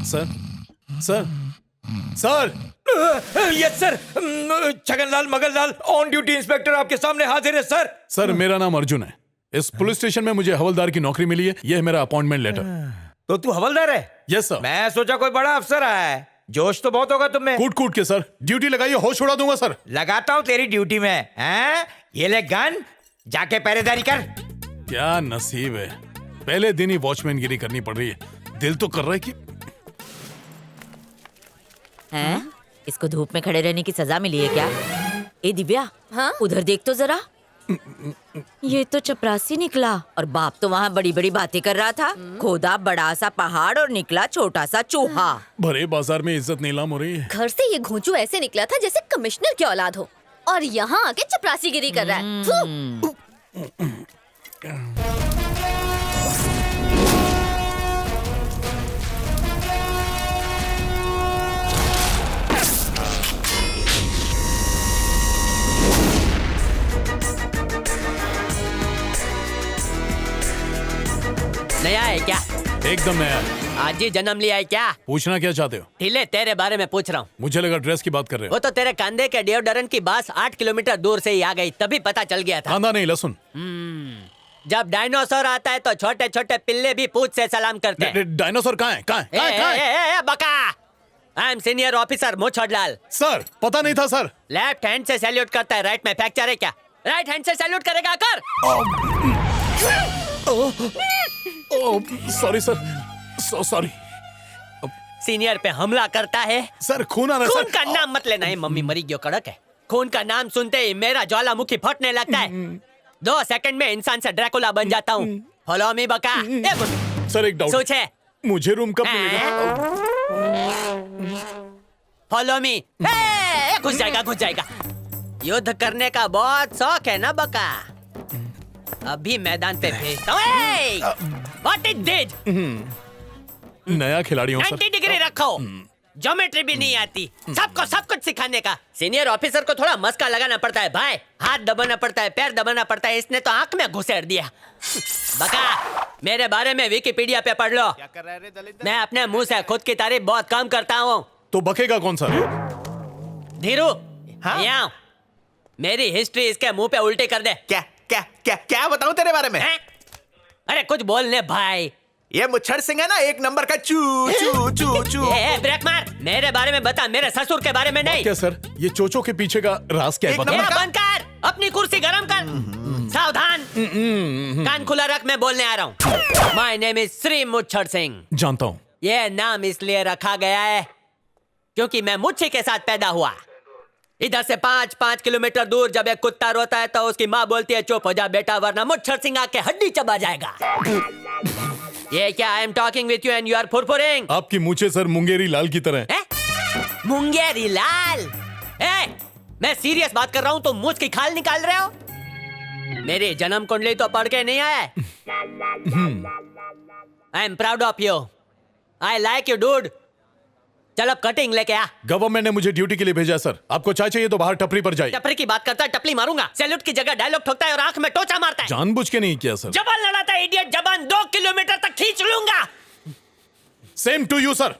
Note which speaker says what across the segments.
Speaker 1: Sir sir sir.
Speaker 2: Yes sir. Chhaganlal Maganlal on duty inspector आपके सामने हाजिर है सर।
Speaker 1: सर मेरा नाम अर्जुन है। इस पुलिस स्टेशन में मुझे हवलदार की नौकरी मिली है। यह है मेरा अपॉइंटमेंट लेटर।
Speaker 2: तो तू हवलदार है?
Speaker 1: Yes sir.
Speaker 2: मैं सोचा कोई बड़ा अफसर आया है। जोश तो बहुत होगा तुम में।
Speaker 1: कूट कूट के सर ड्यूटी लगाइए, होश उड़ा दूंगा सर।
Speaker 2: लगाता हूँ तेरी ड्यूटी में। हैं? ये ले गन, जाके पहरेदारी कर।
Speaker 1: क्या नसीब है, पहले दिन ही वॉचमैन गिरी करनी पड़ रही है। दिल तो कर रहा है कि
Speaker 3: हैं? इसको धूप में खड़े रहने की सजा मिली है क्या? ए दिव्या,
Speaker 4: हाँ?
Speaker 3: उधर देख तो जरा। ये तो चपरासी निकला और बाप तो वहाँ बड़ी बड़ी बातें कर रहा था। खोदा बड़ा सा पहाड़ और निकला छोटा सा चूहा।
Speaker 1: भरे बाजार में इज्जत नीलाम हो रही है।
Speaker 4: घर से ये घोंचू ऐसे निकला था जैसे कमिश्नर की औलाद हो, और यहाँ आके चपरासीगिरी कर रहा है। फू!
Speaker 5: नया है क्या?
Speaker 1: एकदम नया।
Speaker 5: आज ही जन्म लिया है क्या?
Speaker 1: पूछना क्या चाहते हो?
Speaker 5: ढीले तेरे बारे में पूछ रहा हूँ।
Speaker 1: मुझे लगा ड्रेस की बात कर रहे हो।
Speaker 5: वो तो तेरे कंधे के डिओडोरेंट की बास 8 किलोमीटर दूर से ही आ गई, तभी पता चल गया था।
Speaker 1: कांदा नहीं लहसुन।
Speaker 5: जब डायनासोर आता है तो छोटे छोटे पिल्ले भी पूछ से सलाम करते हैं।
Speaker 1: डायनासोर कहाँ है? कहाँ है? कहाँ है? कहाँ है?
Speaker 5: बका, I am senior officer Mochhodlal.
Speaker 1: Sir पता नहीं था सर।
Speaker 5: लेफ्ट हैंड से सैल्यूट करता है, राइट में फ्रैक्चर है क्या? राइट हैंड से सैल्यूट करेगा कर।
Speaker 1: Sorry sir, so sorry.
Speaker 5: Senior पे हमला करता है।
Speaker 1: सर खून आ रहा है।
Speaker 5: खून का नाम मत लेना है, मम्मी मरी गयो कड़क है। खून का नाम सुनते ही मेरा ज्वालामुखी फटने लगता है। 2 सेकंड में इंसान से ड्रैकुला बन जाता हूँ। फॉलो मी बका।
Speaker 1: सर एक डाउट।
Speaker 5: सोचे
Speaker 1: मुझे रूम कब मिलेगा?
Speaker 5: Follow me. घुस जाएगा घुस जाएगा। युद्ध करने का बहुत शौक है ना बका? अभी मैदान पे भेजता हूँ। What is this?
Speaker 1: नया खिलाड़ी हूँ सर।
Speaker 5: 90 डिग्री रखो। ज्योमेट्री भी नहीं आती, सबको सब कुछ सिखाने का। सीनियर ऑफिसर को थोड़ा मस्का लगाना पड़ता है भाई। हाथ दबाना पड़ता है, पैर दबाना पड़ता है। इसने तो आंख में घुसेड़ दिया। बका, मेरे बारे में विकिपीडिया पे पढ़ लो।
Speaker 6: क्या कर रहा है रे दलित?
Speaker 5: मैं अपने मुंह से खुद की तारीफ बहुत कम करता हूँ।
Speaker 1: तो बकेगा कौन सर?
Speaker 5: धीरू,
Speaker 6: हाँ?
Speaker 5: यहाँ मेरी हिस्ट्री इसके मुंह पे उल्टी कर दे।
Speaker 6: क्या क्या क्या क्या बताऊं तेरे बारे में?
Speaker 5: हैं? अरे कुछ बोलने भाई।
Speaker 6: ये मुच्छर सिंह है ना, एक नंबर का चू चू चू चू।
Speaker 5: ब्रेक मार। मेरे बारे में बता, मेरे ससुर के बारे में नहीं।
Speaker 1: क्या सर? ये चोचो के पीछे का राज क्या है?
Speaker 6: एक
Speaker 1: बता।
Speaker 6: नंबर का-
Speaker 5: बंद कर, अपनी कुर्सी गरम कर। सावधान, कान खुला रख, मैं बोलने आ रहा हूँ। My name is Shri Muchhar Singh.
Speaker 1: जानता हूँ।
Speaker 5: ये नाम इसलिए रखा गया है क्योंकि मैं मुच्छी के साथ पैदा हुआ। इधर से 5 किलोमीटर दूर जब एक कुत्ता रोता है तो उसकी माँ बोलती है चुप हो जा बेटा, वरना मुच्छर सिंह आके हड्डी चबा जाएगा। ये क्या? I am talking with you and you are furfuring.
Speaker 1: आपकी मूछें सर मुंगेरी लाल की तरह है।
Speaker 5: मुंगेरी लाल? मैं सीरियस बात कर रहा हूँ, तो मुझ की खाल निकाल रहे हो? मेरी जन्म कुंडली तो पढ़ के नहीं आया। I am proud of you. I like you dude. चल अब कटिंग लेके आ।
Speaker 1: गवर्नमेंट ने मुझे ड्यूटी के लिए भेजा सर। आपको चाय चाहिए तो बाहर टपरी पर जाइए।
Speaker 5: टपरी की बात करता है, टपली मारूंगा। सैल्यूट की जगह डायलॉग ठोकता है और आंख में टोचा मारता है।
Speaker 1: जानबूझ के नहीं किया सर।
Speaker 5: जबान लड़ाता है इडियट, जबान 2 किलोमीटर तक खींच लूंगा।
Speaker 1: Same to you sir.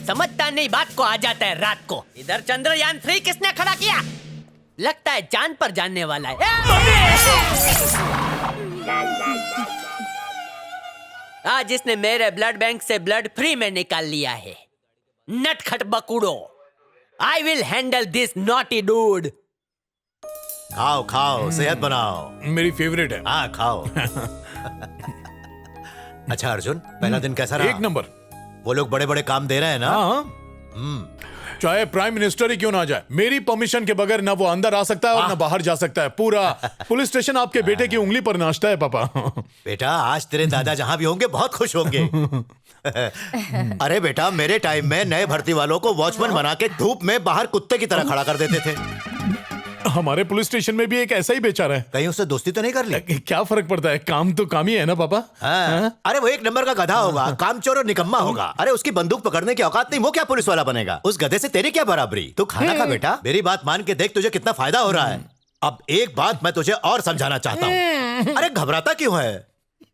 Speaker 5: समझता नहीं बात को, आ जाता है रात को। इधर चंद्रयान 3 किसने खड़ा किया? लगता है चांद पर जानने वाला है। आज इसने मेरे ब्लड बैंक से ब्लड फ्री में निकाल लिया है। नटखट बकुड़ो, I will handle this naughty dude.
Speaker 7: खाओ खाओ, सेहत बनाओ।
Speaker 1: मेरी फेवरेट है।
Speaker 7: हाँ खाओ। अच्छा अर्जुन, पहला दिन कैसा रहा?
Speaker 1: एक नंबर।
Speaker 7: वो लोग बड़े बड़े काम दे रहे हैं ना?
Speaker 1: हाँ। चाहे प्राइम मिनिस्टर ही क्यों ना जाए, मेरी परमिशन के बगैर ना वो अंदर आ सकता है और ना बाहर जा सकता है। पूरा पुलिस स्टेशन आपके बेटे की उंगली पर नाचता है पापा।
Speaker 7: बेटा आज तेरे दादा जहां भी होंगे बहुत खुश होंगे। अरे बेटा, मेरे टाइम में नए भर्ती वालों को वॉचमैन बना के धूप में बाहर कुत्ते की तरह खड़ा कर देते थे।
Speaker 1: हमारे पुलिस स्टेशन में भी एक ऐसा ही बेचारा है।
Speaker 7: कहीं उससे दोस्ती तो नहीं कर ली?
Speaker 1: क्या फर्क पड़ता है, काम तो काम ही है ना पापा।
Speaker 7: हाँ। अरे वो एक नंबर का गधा होगा, कामचोर और निकम्मा होगा। अरे उसकी बंदूक पकड़ने की औकात नहीं, वो क्या पुलिस वाला बनेगा? उस गधे से तेरी क्या बराबरी? तू खाना खा बेटा, मेरी बात मान के देख, तुझे कितना फायदा हो रहा है। अब एक बात मैं तुझे और समझाना चाहता हूँ। अरे घबराता क्यों है?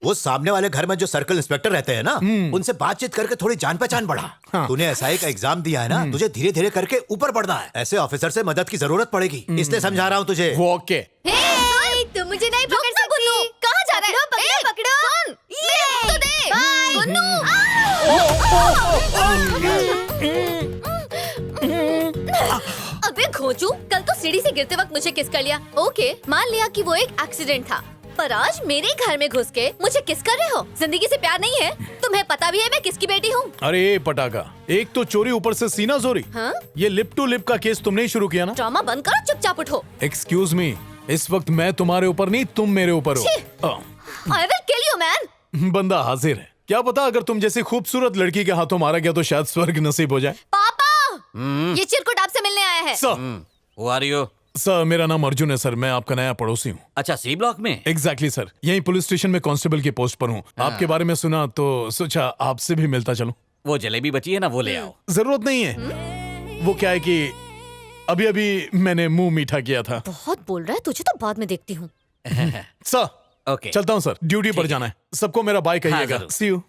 Speaker 7: वो सामने वाले घर में जो सर्कल इंस्पेक्टर रहते हैं ना, उनसे बातचीत करके थोड़ी जान पहचान बढ़ा। तूने एसआई का एग्जाम दिया है ना, तुझे धीरे धीरे करके ऊपर बढ़ना है। ऐसे ऑफिसर से मदद की जरूरत पड़ेगी, इसलिए समझा रहा हूँ तुझे।
Speaker 1: वो ओके।
Speaker 4: तुम मुझे नहीं पकड़ सकती। कहाँ जा रहे हो? पकड़ो पकड़ो। ये तो दे। अबे घोंचू, कल तो सीढ़ी से गिरते वक्त मुझे किस कर लिया। ओके, मान लिया कि वो एक एक्सीडेंट था, पर आज मेरे घर में घुस के मुझे किस कर रहे हो? जिंदगी से प्यार नहीं है? तुम्हें पता भी है मैं किसकी बेटी हूँ?
Speaker 1: अरे ये पटाखा, एक तो चोरी ऊपर से सीना चोरी।
Speaker 4: हाँ?
Speaker 1: ये लिप टू लिप का केस तुमने ही शुरू किया ना?
Speaker 4: ड्रामा बंद करो, चुपचाप उठो।
Speaker 1: एक्सक्यूज मी, इस वक्त मैं तुम्हारे ऊपर नहीं, तुम मेरे ऊपर हो।
Speaker 4: I will kill you man.
Speaker 1: बंदा हाजिर है। क्या पता अगर तुम जैसी खूबसूरत लड़की के हाथों मारा गया तो शायद स्वर्ग नसीब हो जाए।
Speaker 4: पापा, ये चिरकुट आपसे मिलने आया है।
Speaker 8: Who are you?
Speaker 1: सर, मेरा नाम अर्जुन है सर, मैं आपका नया पड़ोसी हूँ।
Speaker 8: अच्छा, सी ब्लॉक में?
Speaker 1: एग्जैक्टली सर, यही पुलिस स्टेशन में कांस्टेबल की पोस्ट पर हूँ। आपके बारे में सुना तो सोचा आपसे भी मिलता चलूं।
Speaker 8: वो जलेबी बची है ना, वो ले आओ।
Speaker 1: जरूरत नहीं है। वो क्या है कि अभी अभी मैंने मुंह मीठा किया था।
Speaker 4: बहुत बोल रहा है, तुझे तो बाद में देखती हूँ।
Speaker 1: Sir,
Speaker 8: okay.
Speaker 1: चलता हूँ सर, ड्यूटी पर जाना है। सबको मेरा बाय कहिएगा।
Speaker 8: जरूर।
Speaker 1: सी यू।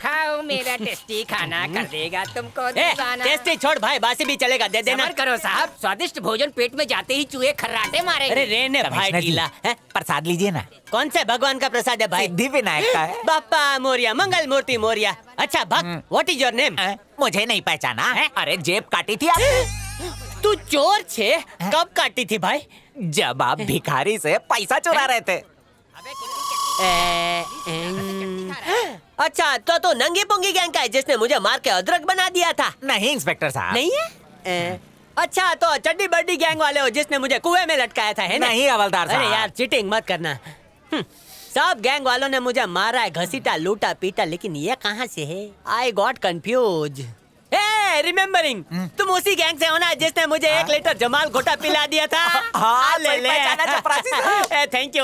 Speaker 9: खाओ मेरा टेस्टी खाना, कर देगा तुमको दीवाना।
Speaker 5: टेस्टी छोड़ भाई, बासी भी चलेगा, दे देना।
Speaker 9: सबर करो साहब, स्वादिष्ट भोजन पेट में जाते ही चूहे खर्राटे मारेंगे।
Speaker 5: अरे रहने भाई ढीला है।
Speaker 6: प्रसाद लीजिए ना।
Speaker 5: कौन से भगवान का प्रसाद है भाई?
Speaker 6: सिद्धि विनायक का है।
Speaker 5: बापा मोरिया, मंगल मूर्ति मोरिया। अच्छा भक्त, व्हाट इज योर नेम?
Speaker 6: मुझे नहीं पहचाना है? अरे जेब काटी थी आप।
Speaker 5: तू चोर छे? कब काटी थी भाई?
Speaker 6: जब आप भिखारी से पैसा चुरा रहे थे।
Speaker 5: अच्छा, तो नंगी पुंगी गैंग का है जिसने मुझे मार के अदरक बना दिया था?
Speaker 6: नहीं इंस्पेक्टर साहब।
Speaker 5: नहीं है? अच्छा, तो चड्डी बड्डी गैंग वाले हो जिसने मुझे कुएं में लटकाया था, है ना?
Speaker 6: नहीं हवलदार साहब।
Speaker 5: अरे यार, चीटिंग मत करना। सब गैंग वालों ने मुझे मारा है, घसीटा, लूटा, पीटा, लेकिन ये कहाँ से है? I got confuse. रिमेम्बरिंग, तुम उसी गैंग से हो ना जिसने मुझे 1 लीटर जमाल घोटा पिला दिया था?
Speaker 6: हाँ,
Speaker 5: ले
Speaker 6: सही
Speaker 5: ले।
Speaker 6: पहचाना चपरासी साहब।
Speaker 5: Thank you.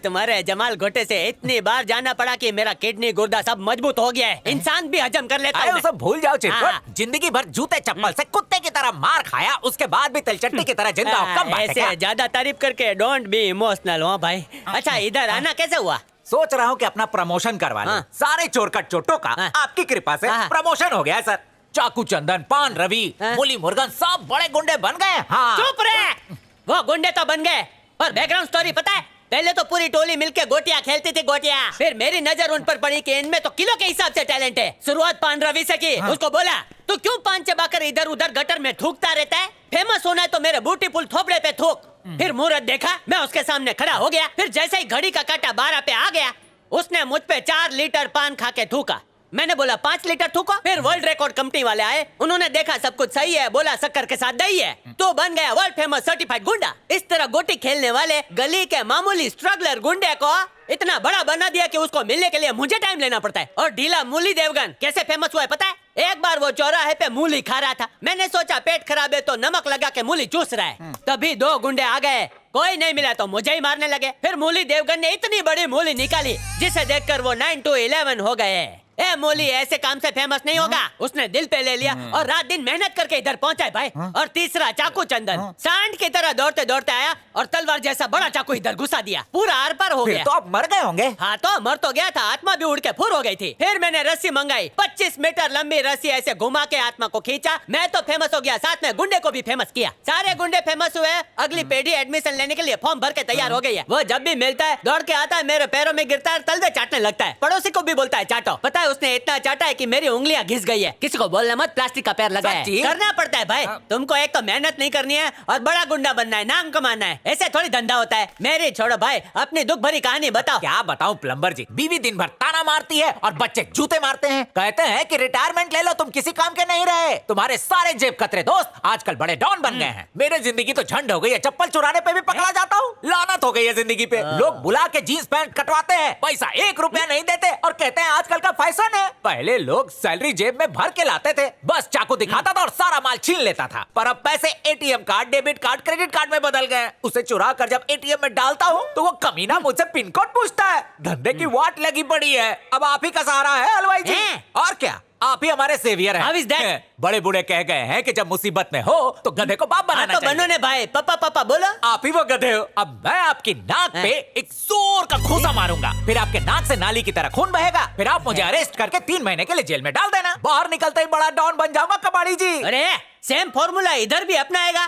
Speaker 5: तुम्हारे जमाल घोटे से इतनी बार जाना पड़ा कि मेरा किडनी गुर्दा सब मजबूत हो गया है। इंसान भी हजम कर लेता
Speaker 6: अरे
Speaker 5: है।
Speaker 6: वो सब भूल जाओ
Speaker 5: हाँ।
Speaker 6: चिरकुट। जिंदगी भर जूते चप्पल से कुत्ते की तरह मार खाया, उसके बाद भी तिलचट्टी की तरह जिंदा हो। कम बात है
Speaker 5: ऐसे
Speaker 6: क्या?
Speaker 5: ज्यादा तारीफ करके डोंट बी इमोशनल हो भाई। अच्छा, इधर आना कैसे हुआ?
Speaker 6: सोच रहा हूँ कि अपना प्रमोशन करवा लूं।
Speaker 5: हाँ।
Speaker 6: सारे चोरकट चोटों का
Speaker 5: हाँ।
Speaker 6: आपकी कृपा से
Speaker 5: हाँ।
Speaker 6: प्रमोशन हो गया है, सर। चाकू चंदन, पान रवि,
Speaker 5: हाँ।
Speaker 6: मुली मुर्गन सब बड़े गुंडे बन गए। हाँ।
Speaker 5: चुप रहे। वो गुंडे तो बन गए, और बैकग्राउंड स्टोरी पता है? पहले तो पूरी टोली मिलके गोटियां खेलती थी, गोटियां। फिर मेरी नजर उन पर पड़ी कि इनमें तो किलो के हिसाब से टैलेंट है। शुरुआत पान रवि से की। उसको बोला, तू क्यों पान चबाकर इधर उधर गटर में थूकता रहता है? फेमस होना है तो मेरे बूटी पुल थोपड़े पे थूक। फिर मुहूर्त देखा, मैं उसके सामने खड़ा हो गया। फिर जैसे ही घड़ी का काटा 12 पे आ गया, उसने मुझ पे 4 लीटर पान खा के थूका। मैंने बोला 5 लीटर थूको। फिर वर्ल्ड रिकॉर्ड कंपनी वाले आए, उन्होंने देखा सब कुछ सही है, बोला शक्कर के साथ दही है, तो बन गया वर्ल्ड फेमस सर्टिफाइड गुंडा। इस तरह गोटी खेलने वाले गली के मामूली स्ट्रगलर गुंडे को इतना बड़ा बना दिया कि उसको मिलने के लिए मुझे टाइम लेना पड़ता है। और ढीला मूली देवगन कैसे फेमस हुआ है पता है? एक बार वो चौराहे पे मूली खा रहा था। मैंने सोचा पेट खराब है तो नमक लगा के मूली चूस रहा है। तभी 2 गुंडे आ गए, कोई नहीं मिला तो मुझे ही मारने लगे। फिर मूली देवगन ने इतनी बड़ी मूली निकाली जिसे देखकर वो 9 to 11 हो गए। ए मूली ऐसे काम से फेमस नहीं होगा। उसने दिल पे ले लिया और रात दिन मेहनत करके इधर पहुंचा है भाई। और तीसरा चाकू चंदन सांड की तरह दौड़ते दौड़ते आया और तलवार जैसा बड़ा चाकू इधर घुसा दिया, पूरा आर पार हो
Speaker 6: फिर
Speaker 5: गया।
Speaker 6: तो आप मर गए होंगे।
Speaker 5: हाँ तो मर तो गया था, आत्मा भी उड़ के फुर हो गई थी। फिर मैंने रस्सी मंगाई, 25 मीटर लंबी रस्सी ऐसे घुमा के आत्मा को खींचा। मैं तो फेमस हो गया, साथ में गुंडे को भी फेमस किया। सारे गुंडे फेमस हुए। अगली पीढ़ी एडमिशन लेने के लिए फॉर्म भर के तैयार हो गई है। वो जब भी मिलता है दौड़ के आता है, मेरे पैरों में गिरता है, तलवे चाटने लगता है। पड़ोसी को भी बोलता है चाटो। पता है उसने इतना चाटा है कि मेरी उंगलियां घिस गई है। किसी को बोलना मत, प्लास्टिक का पैर लगा है।
Speaker 6: सच्ची?
Speaker 5: करना पड़ता है भाई। तुमको एक तो मेहनत नहीं करनी है और बड़ा गुंडा बनना है, नाम कमाना है। ऐसे थोड़ी धंधा होता है। मेरी छोड़ो भाई, अपनी दुख भरी कहानी बताओ।
Speaker 6: क्या बताऊं प्लम्बर जी, बीवी दिन भर ताना मारती है और बच्चे जूते मारते हैं। कहते हैं कि रिटायरमेंट ले लो, तुम किसी काम के नहीं रहे। तुम्हारे सारे जेब कतरे दोस्त आजकल बड़े डॉन बन गए हैं। मेरे जिंदगी तो झंड हो गई है, चप्पल चुराने पे भी पकड़ा जाता हूँ। लानत हो गई है जिंदगी पे। लोग बुला के जींस पैंट कटवाते हैं, पैसा 1 रुपया नहीं देते और कहते हैं आजकल का फैशन है। पहले लोग सैलरी जेब में भर के लाते थे, बस चाकू दिखाता था और सारा माल छीन लेता था। पर अब पैसे ATM card, debit card, credit card में बदल गए। उसे चुरा कर जब एटीएम में डालता हूँ तो वो कमीना मुझसे पिन कोड पूछता है। धंधे की वाट लगी पड़ी है। अब आप ही का सहारा है हलवाई जी। और क्या, आप ही हमारे सेवियर हैं।
Speaker 5: How is that?
Speaker 6: बड़े बूढ़े कह गए हैं कि जब मुसीबत में हो तो गधे को बाप बनाना
Speaker 5: तो
Speaker 6: चाहिए।
Speaker 5: बनो ने भाई, पापा पापा बोलो।
Speaker 6: आप ही वो गधे हो। अब मैं आपकी नाक पे एक जोर का घूसा मारूंगा, फिर आपके नाक से नाली की तरह खून बहेगा, फिर आप मुझे अरेस्ट करके 3 महीने के लिए जेल में डाल देना। बाहर निकलते ही बड़ा डॉन बन जाऊंगा कबाड़ी जी।
Speaker 5: अरे सेम फॉर्मूला इधर भी अपनाएगा।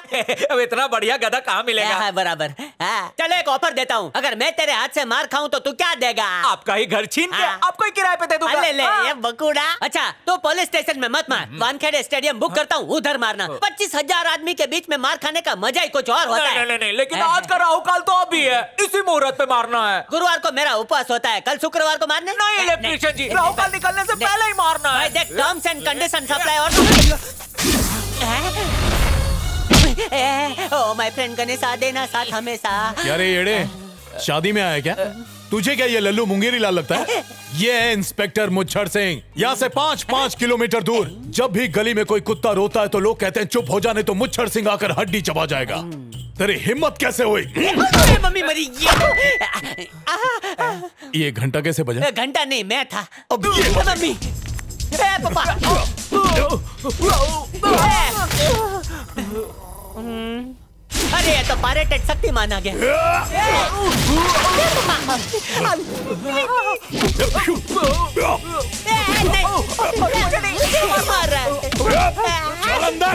Speaker 6: अब इतना बढ़िया गधा कहाँ मिलेगा?
Speaker 5: हाँ, बराबर। हाँ, चलो एक ऑफर देता हूँ, अगर मैं तेरे हाथ से मार खाऊं तो तू क्या देगा?
Speaker 6: आपका ही घर छीन के
Speaker 5: हाँ।
Speaker 6: आपको ही किराए पे दे दूंगा।
Speaker 5: ले ले
Speaker 6: हाँ।
Speaker 5: ये बकुड़ा। अच्छा तो पुलिस स्टेशन में मत मार, वानखेड़े स्टेडियम बुक करता हूँ, उधर मारना। 25,000 आदमी के बीच में मार खाने का मजा ही कुछ और होता है।
Speaker 6: नहीं, लेकिन आज का राहु काल तो अभी है, इसी मुहूर्त पे मारना है।
Speaker 5: गुरुवार को मेरा उपवास होता है, कल शुक्रवार को मारने।
Speaker 6: नहीं इलेक्ट्रिशियन जी, राहु काल निकलने से पहले ही मारना
Speaker 5: भाई
Speaker 6: है।
Speaker 5: देख, टर्म्स एंड कंडीशन सप्लाई और ओ माय फ्रेंड गणेश आ देना साथ हमेशा।
Speaker 1: क्या रे येड़े, शादी में आया क्या? तुझे क्या ये लल्लू मुंगेरी लाल लगता है? ये है इंस्पेक्टर मुच्छर सिंह। यहाँ से 5-5 किलोमीटर दूर जब भी गली में कोई कुत्ता रोता है तो लोग कहते हैं चुप हो जाने, तो मुच्छर सिंह आकर हड्डी चबा जाएगा। तेरी हिम्मत कैसे हुई?
Speaker 5: मम्मी मरी
Speaker 1: ये घंटा कैसे बजा?
Speaker 5: घंटा नहीं, मैं था।
Speaker 1: अब ये
Speaker 5: मम्मी पापा। अरे ये तो पायरेटेड शक्तिमान आ गया।
Speaker 1: चल अंदर।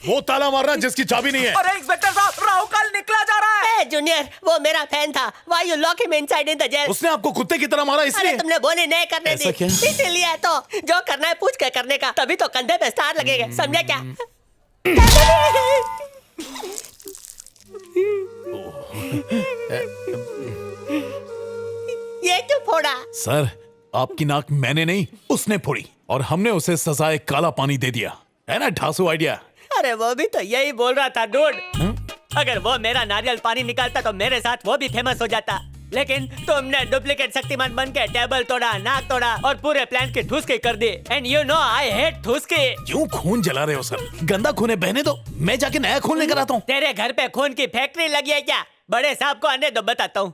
Speaker 1: वो ताला मारना जिसकी चाबी नहीं है।
Speaker 6: अरे इंस्पेक्टर साहब, राहु काल निकला जा रहा है।
Speaker 5: जूनियर, वो मेरा फैन था। Why you lock him inside in the jail?
Speaker 1: उसने आपको कुत्ते की तरह मारा
Speaker 5: अरे
Speaker 1: इसलिए?
Speaker 5: तुमने बोली नहीं करने दी,
Speaker 1: ऐसा क्या?
Speaker 5: इसीलिए तो जो करना है पूछ के करने का, तभी तो कंधे पे स्टार लगेगा, समझे क्या? ये क्यों फोड़ा?
Speaker 1: सर, आपकी नाक मैंने नहीं उसने फोड़ी, और हमने उसे सजाए काला पानी दे दिया है ना। ढासू आइडिया।
Speaker 5: अरे वो भी तो यही बोल रहा था डूड। अगर वो मेरा नारियल पानी निकालता तो मेरे साथ वो भी फेमस हो जाता, लेकिन तुमने डुप्लीकेट शक्तिमान बन के टेबल तोड़ा, नाक तोड़ा और पूरे प्लान की ठूसकी कर दी। And you know I hate ठूसकी।
Speaker 1: क्यों खून जला रहे हो सर? गंदा खून है, बहने दो, मैं जाके नया खून लेकर आता हूँ।
Speaker 5: तेरे घर पे खून की फैक्ट्री लगी है क्या? बड़े साहब को आने दो, बताता हूँ।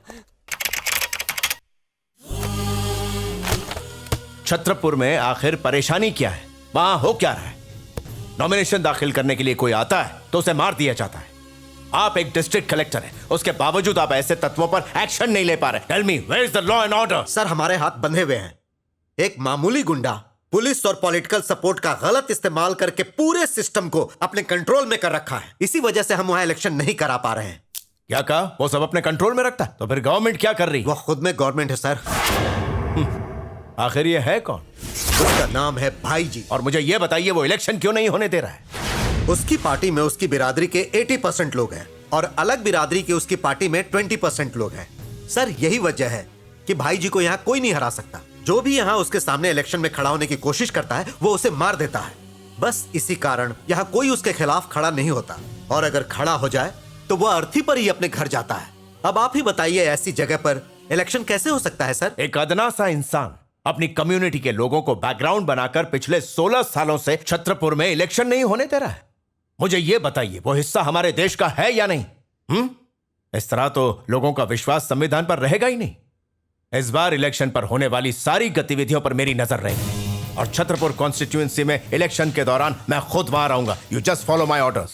Speaker 7: छत्रपुर में आखिर परेशानी क्या है? वहां हो क्या रहा है? नॉमिनेशन दाखिल करने के लिए कोई आता है तो उसे मार दिया जाता है। आप एक डिस्ट्रिक्ट कलेक्टर हैं, उसके बावजूद आप ऐसे तत्वों पर एक्शन नहीं ले पा रहे। Tell me, where is the law and order?
Speaker 10: Sir, हमारे हाथ बंधे हुए हैं। एक मामूली गुंडा पुलिस और पॉलिटिकल सपोर्ट का गलत इस्तेमाल करके पूरे सिस्टम को अपने कंट्रोल में कर रखा है। इसी वजह से हम वहां इलेक्शन नहीं करा पा रहे हैं।
Speaker 7: क्या कहा? वो सब अपने कंट्रोल में रखता है, तो फिर गवर्नमेंट क्या कर रही?
Speaker 10: वो खुद में गवर्नमेंट है सर।
Speaker 7: आखिर ये है कौन?
Speaker 10: उसका नाम है भाई जी।
Speaker 7: और मुझे ये बताइए वो इलेक्शन क्यों नहीं होने दे रहा है?
Speaker 10: उसकी पार्टी में उसकी बिरादरी के 80% लोग हैं और अलग बिरादरी के उसकी पार्टी में 20% लोग हैं। सर, यही वजह है कि भाई जी को यहाँ कोई नहीं हरा सकता। जो भी यहाँ उसके सामने इलेक्शन में खड़ा होने की कोशिश करता है वो उसे मार देता है। बस इसी कारण यहाँ कोई उसके खिलाफ खड़ा नहीं होता, और अगर खड़ा हो जाए तो वह अर्थी पर ही अपने घर जाता है। अब आप ही बताइए, ऐसी जगह पर इलेक्शन कैसे हो सकता है सर?
Speaker 7: एक अदना सा इंसान अपनी कम्युनिटी के लोगों को बैकग्राउंड बनाकर पिछले 16 सालों से छत्रपुर में इलेक्शन नहीं होने दे रहा है। मुझे यह बताइए, वो हिस्सा हमारे देश का है या नहीं? इस तरह तो लोगों का विश्वास संविधान पर रहेगा ही नहीं। इस बार इलेक्शन पर होने वाली सारी गतिविधियों पर मेरी नजर रहेगी, और छत्रपुर कॉन्स्टिट्यूएंसी में इलेक्शन के दौरान मैं खुद वहां रहूंगा। You just follow my orders.